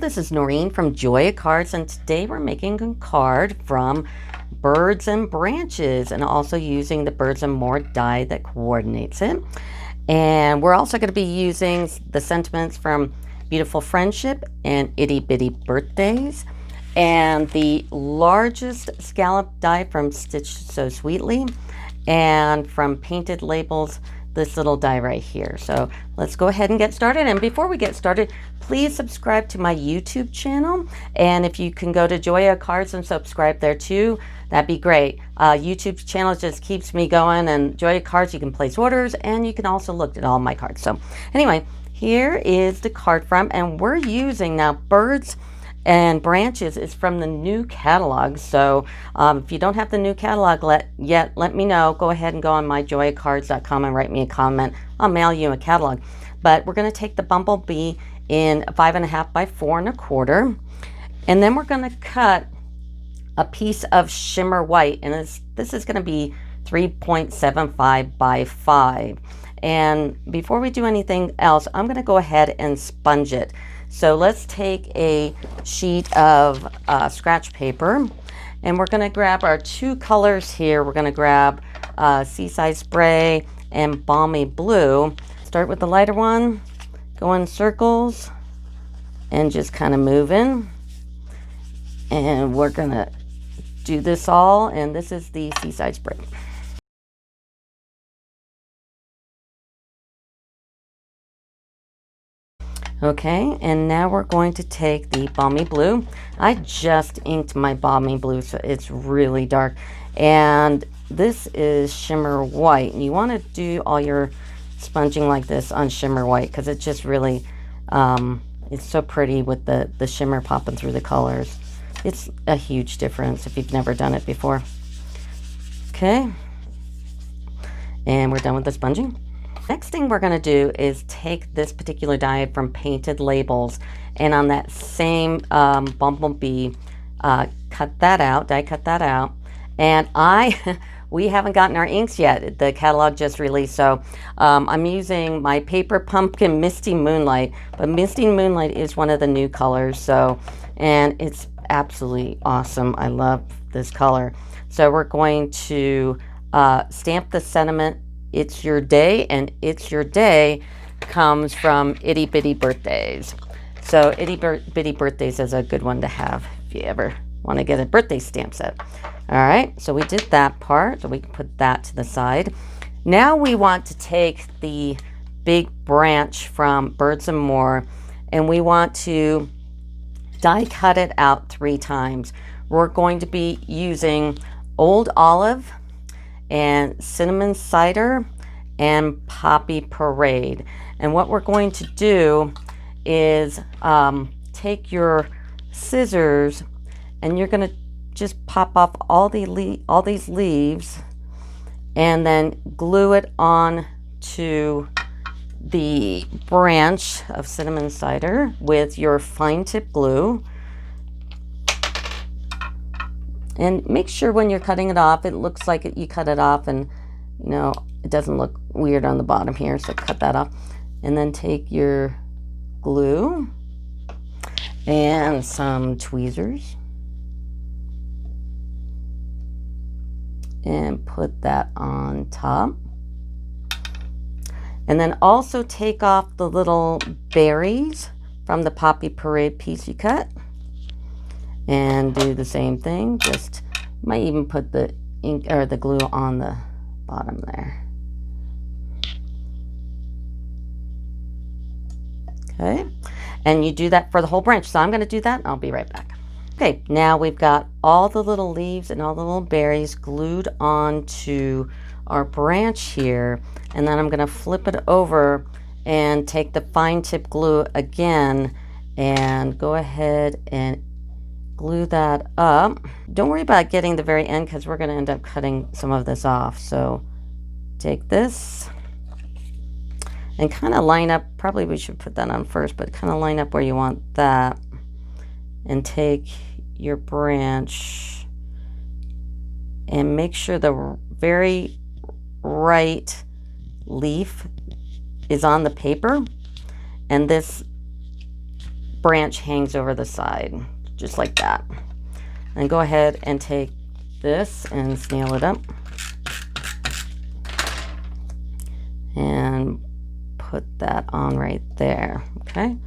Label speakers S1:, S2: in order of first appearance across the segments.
S1: this is Noreen from Joya Cards, and today we're making a card from Birds and Branches and also using the Birds and More die that coordinates it. And we're also going to be using the sentiments from Beautiful Friendship and Itty Bitty Birthdays and the largest scallop die from Stitched So Sweetly and from Painted Labels, this little die right here. So let's go ahead and get started. And before we get started, please subscribe to my YouTube channel. And if you can go to Joya Cards and subscribe there too, that'd be great. YouTube's channel just keeps me going, and Joya Cards, you can place orders and you can also look at all my cards. So anyway, here is the card from, and we're using now Birds and Branches is from the new catalog. So if you don't have the new catalog yet, let me know. Go ahead and go on myjoyacards.com and write me a comment. I'll mail you a catalog. But we're going to take the Bumblebee in 5.5 by 4 1/4, and then we're going to cut a piece of Shimmer white, and this is going to be 3.75 by 5. And before we do anything else, I'm going to go ahead and sponge it. So let's take a sheet of scratch paper, and we're going to grab our two colors here. We're going to grab Seaside Spray and Balmy Blue. Start with the lighter one, go in circles, and just kind of move in. And we're going to do this all, and this is the Seaside Spray. Okay, and now we're going to take the Balmy Blue. I just inked my Balmy Blue, so it's really dark. And this is Shimmer White. And you want to do all your sponging like this on Shimmer White, because it just really, it's so pretty with the shimmer popping through the colors. It's a huge difference if you've never done it before. Okay, and we're done with the sponging. Next thing we're going to do is take this particular die from Painted Labels, and on that same Bumblebee, cut that out. And we haven't gotten our inks yet. The catalog just released, so I'm using my Paper Pumpkin Misty Moonlight. But Misty Moonlight is one of the new colors, so, and it's absolutely awesome. I love this color. So we're going to stamp the sentiment, "It's Your Day," and "It's Your Day" comes from Itty Bitty Birthdays. So Itty Bitty Birthdays is a good one to have if you ever want to get a birthday stamp set. All right, so we did that part, so we can put that to the side. Now we want to take the big branch from Birds and More, and we want to die cut it out 3 times. We're going to be using Old Olive and Cinnamon Cider and Poppy Parade. And what we're going to do is take your scissors, and you're going to just pop off all these leaves, and then glue it on to the branch of Cinnamon Cider with your fine tip glue. And make sure when you're cutting it off, it looks like you cut it off, and you know, it doesn't look weird on the bottom here, so cut that off. And then take your glue and some tweezers and put that on top. And then also take off the little berries from the Poppy Parade piece you cut. And do the same thing. Just might even put the ink or the glue on the bottom there. Okay, and you do that for the whole branch. So I'm going to do that, and I'll be right back. Okay, now we've got all the little leaves and all the little berries glued onto our branch here, and then I'm going to flip it over and take the fine tip glue again and go ahead and glue that up. Don't worry about getting the very end, because we're going to end up cutting some of this off. So take this and kind of line up, probably we should put that on first, but kind of line up where you want that, and take your branch and make sure the very right leaf is on the paper, and this branch hangs over the side, just like that. And go ahead and take this and snail it up. And put that on right there, okay?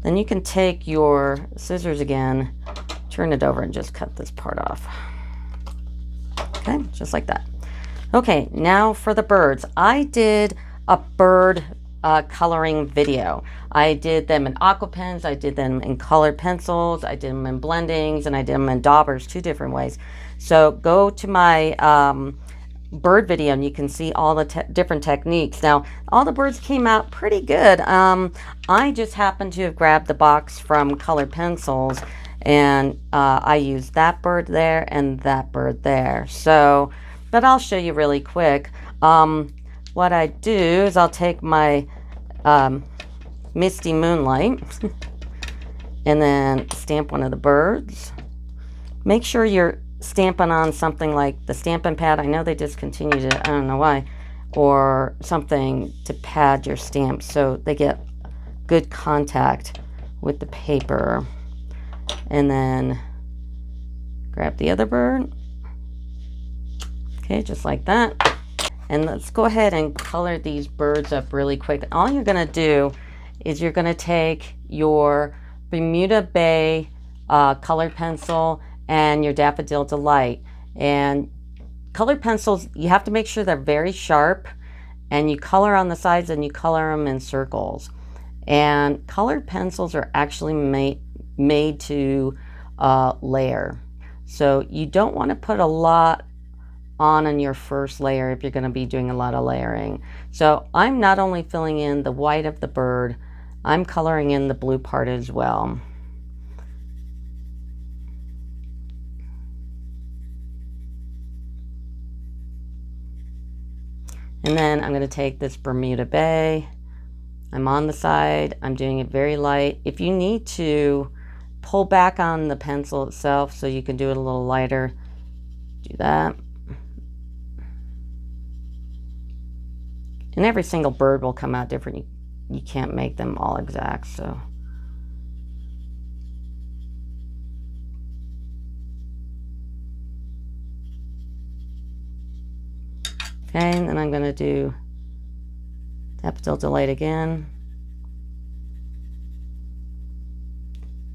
S1: Then you can take your scissors again, turn it over and just cut this part off. Okay, just like that. Okay, now for the birds. I did a bird coloring video. I did them in aqua pens, I did them in colored pencils, I did them in blendings, and I did them in daubers, 2 different ways. So go to my bird video and you can see all the different techniques. Now, all the birds came out pretty good. I just happened to have grabbed the box from colored pencils, and I used that bird there and that bird there. So, but I'll show you really quick. What I do is I'll take my Misty Moonlight and then stamp one of the birds. Make sure you're stamping on something like the Stampin' pad. I know they discontinued it, I don't know why, or something to pad your stamps so they get good contact with the paper. And then grab the other bird. Okay, just like that. And let's go ahead and color these birds up really quick. All you're gonna do is you're gonna take your Bermuda Bay colored pencil and your Daffodil Delight. And colored pencils, you have to make sure they're very sharp, and you color on the sides and you color them in circles. And colored pencils are actually made to layer. So you don't want to put a lot on your first layer if you're going to be doing a lot of layering. So I'm not only filling in the white of the bird, I'm coloring in the blue part as well. And then I'm going to take this Bermuda Bay. I'm on the side. I'm doing it very light. If you need to pull back on the pencil itself so you can do it a little lighter, do that. And every single bird will come out different. You can't make them all exact, so. Okay, and then I'm going to do Daffodil Delight again.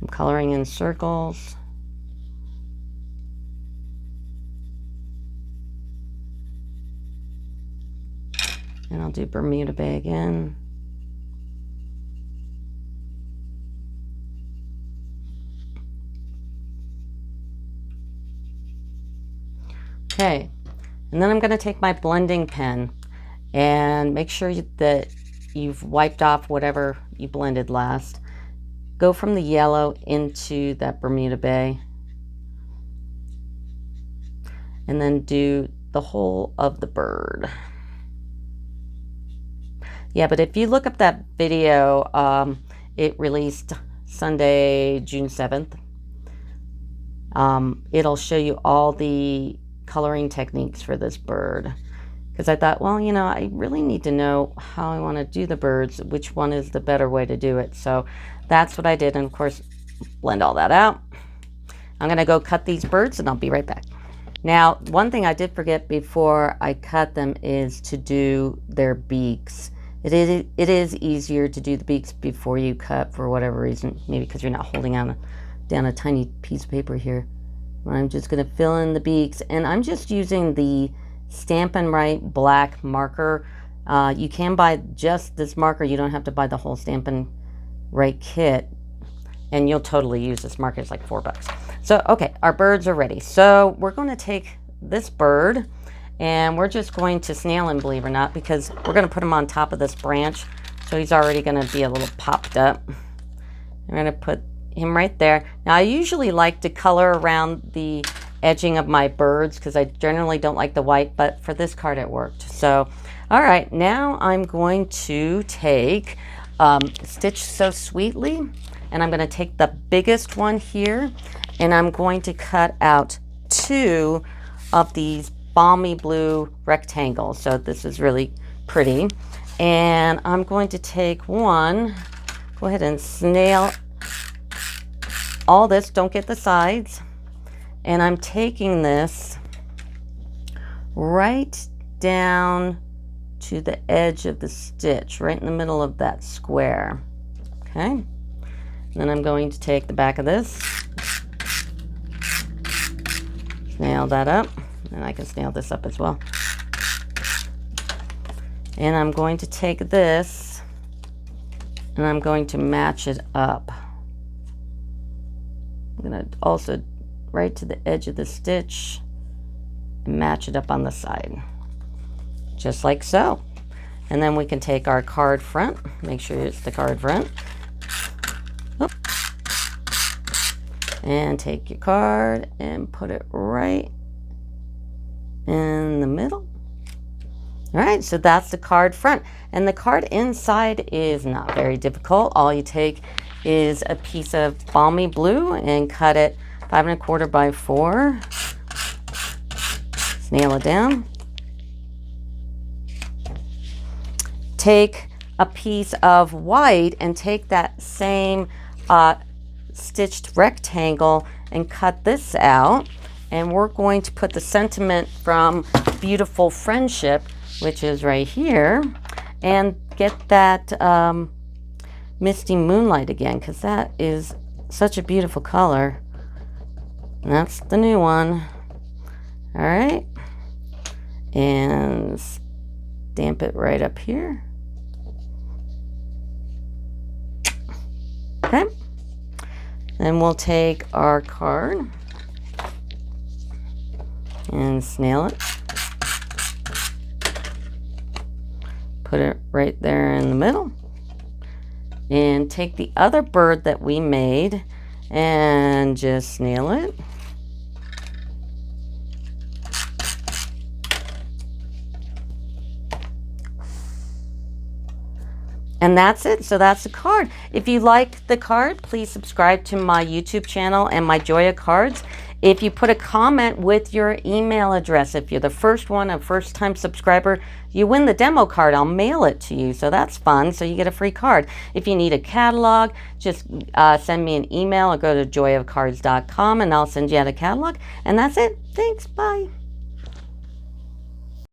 S1: I'm coloring in circles. And I'll do Bermuda Bay again. Okay, and then I'm going to take my blending pen and make sure that you've wiped off whatever you blended last. Go from the yellow into that Bermuda Bay. And then do the whole of the bird. Yeah, but if you look up that video, it released Sunday, June 7th. It'll show you all the coloring techniques for this bird. Because I thought, well, you know, I really need to know how I want to do the birds, which one is the better way to do it. So that's what I did, and of course, blend all that out. I'm going to go cut these birds, and I'll be right back. Now, one thing I did forget before I cut them is to do their beaks. It is easier to do the beaks before you cut for whatever reason, maybe because you're not holding down a tiny piece of paper here. I'm just going to fill in the beaks, and I'm just using the Stampin' Right black marker. You can buy just this marker. You don't have to buy the whole Stampin' Right kit, and you'll totally use this marker. It's like $4. So, okay, our birds are ready. So we're going to take this bird, and we're just going to snail him, believe it or not, because we're going to put him on top of this branch. So he's already going to be a little popped up. We're going to put him right there. Now, I usually like to color around the edging of my birds because I generally don't like the white, but for this card it worked. So, all right, now I'm going to take Stitch So Sweetly, and I'm going to take the biggest one here, and I'm going to cut out 2 of these balmy blue rectangles. So this is really pretty. And I'm going to take one, go ahead and snail all this, don't get the sides. And I'm taking this right down to the edge of the stitch, right in the middle of that square. Okay. Then I'm going to take the back of this, snail that up, and I can snail this up as well. And I'm going to take this and I'm going to match it up. I'm going to also right to the edge of the stitch and match it up on the side, just like so. And then we can take our card front, make sure it's the card front. Oh. And take your card and put it right in the middle. All right, so that's the card front. And the card inside is not very difficult. All you take is a piece of Balmy blue and cut it 5 1/4 by 4. Nail it down. Take a piece of white and take that same stitched rectangle and cut this out. And we're going to put the sentiment from Beautiful Friendship, which is right here, and get that Misty Moonlight again, because that is such a beautiful color. And that's the new one. All right. And stamp it right up here. Okay. Then we'll take our card and snail it. Put it right there in the middle. And take the other bird that we made and just snail it. And that's it. So that's the card. If you like the card, please subscribe to my YouTube channel and my Joya Cards. If you put a comment with your email address, if you're the first one, a first-time subscriber, you win the demo card. I'll mail it to you. So that's fun. So you get a free card. If you need a catalog, just send me an email or go to joyacards.com and I'll send you out a catalog. And that's it. Thanks. Bye.